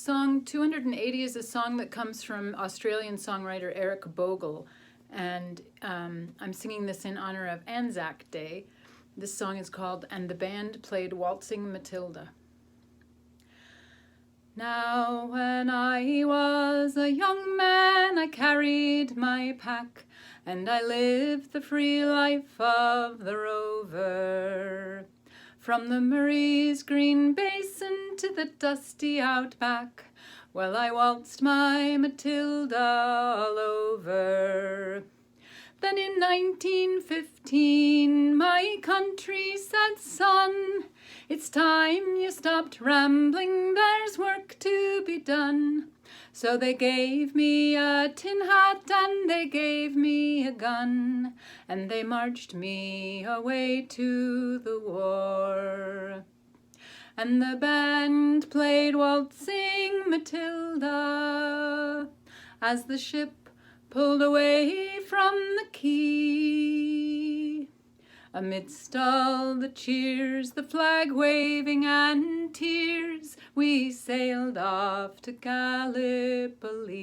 song 280 is a song that comes from Australian songwriter Eric Bogle, and I'm singing this in honor of Anzac Day. This song is called "And the Band Played Waltzing Matilda." Now when I was a young man, I carried my pack, and I lived the free life of the rover. From the Murray's green basin to the dusty outback, well, I waltzed my Matilda all over. Then in 1915, my country said, "Son, it's time you stopped rambling, there's work to be done." So they gave me a tin hat and they gave me a gun, and they marched me away to the war. And the band played Waltzing Matilda as the ship pulled away from the quay. Amidst all the cheers, the flag waving and tears, we sailed off to Gallipoli.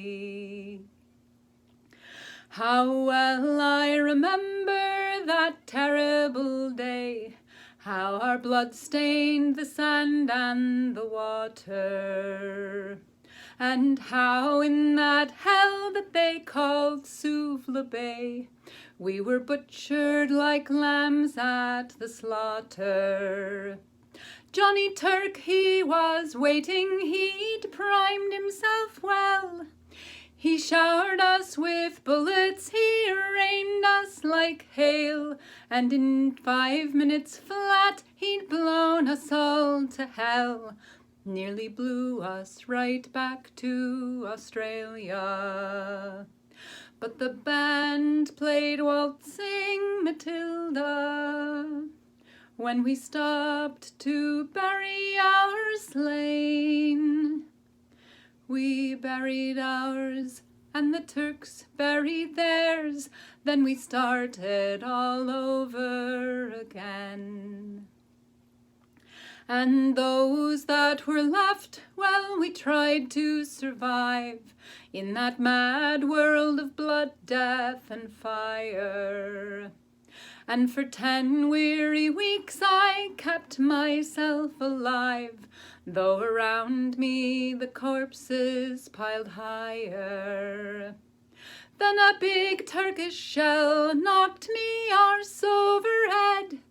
How well I remember that terrible day, how our blood stained the sand and the water, and how in that hell that they called Suvla Bay, we were butchered like lambs at the slaughter. Johnny Turk, he was waiting, he'd primed himself well. He showered us with bullets, he rained us like hail, and in 5 minutes flat he'd blown us all to hell. Nearly blew us right back to Australia. But the band played Waltzing Matilda when we stopped to bury our slain. We buried ours and the Turks buried theirs, then we started all over again. And those that were left, well, we tried to survive in that mad world of blood, death, and fire. And for 10 weary weeks I kept myself alive, though around me the corpses piled higher. Then a big Turkish shell knocked me arse overhead,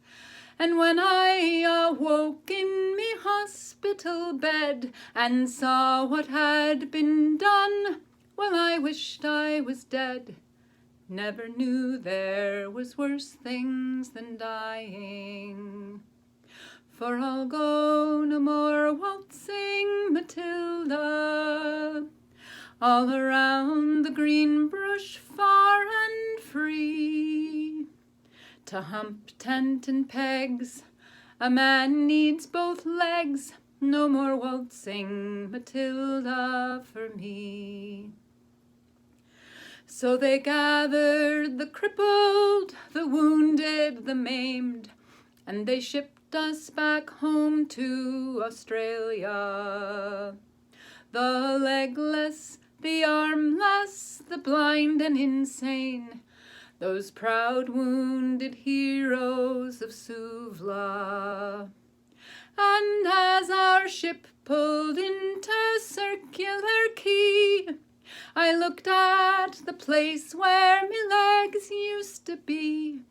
and when I awoke in me hospital bed and saw what had been done, well, I wished I was dead. Never knew there was worse things than dying. For I'll go no more waltzing Matilda, all around the green brush far and free. To hump tent and pegs, a man needs both legs, no more waltzing Matilda for me. So they gathered the crippled, the wounded, the maimed, and they shipped us back home to Australia. The legless, the armless, the blind and insane, those proud wounded heroes of Suvla. And as our ship pulled into Circular Quay, I looked at the place where my legs used to be,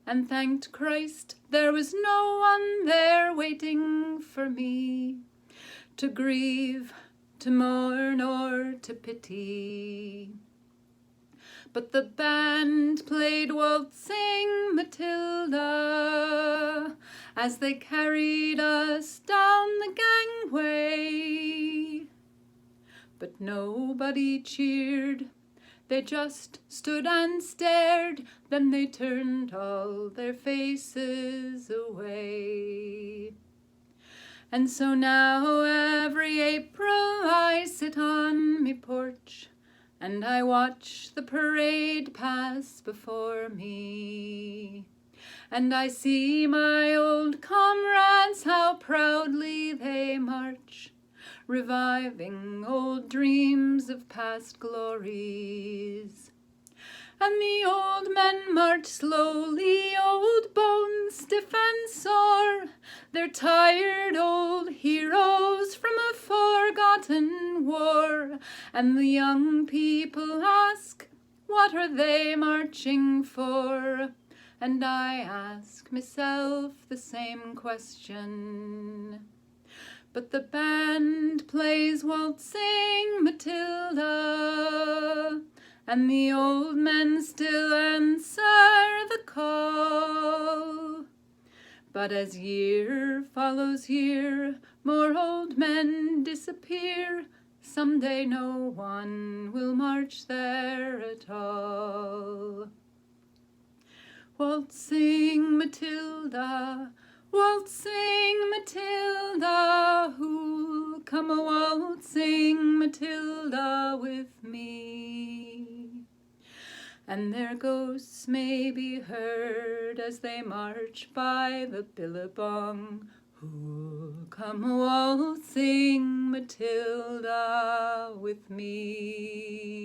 and thanked Christ there was no one there waiting for me, to grieve, to mourn, or to pity. But the band played Waltzing Matilda as they carried us down the gangway. But nobody cheered, they just stood and stared, then they turned all their faces away. And so now every April I sit on me porch, and I watch the parade pass before me. And I see my old comrades, how proudly they march, reviving old dreams of past glories. And the old men march slowly, old bones stiff and sore, their tired old heroes from a forgotten war. And the young people ask, what are they marching for? And I ask myself the same question. But the band plays Waltzing Matilda, and the old men still answer the call. But as year follows year, more old men disappear. Someday no one will march there at all. Waltzing Matilda, waltzing Matilda, who'll come a waltzing Matilda with me? And their ghosts may be heard as they march by the billabong, who'll come a waltzing Matilda with me?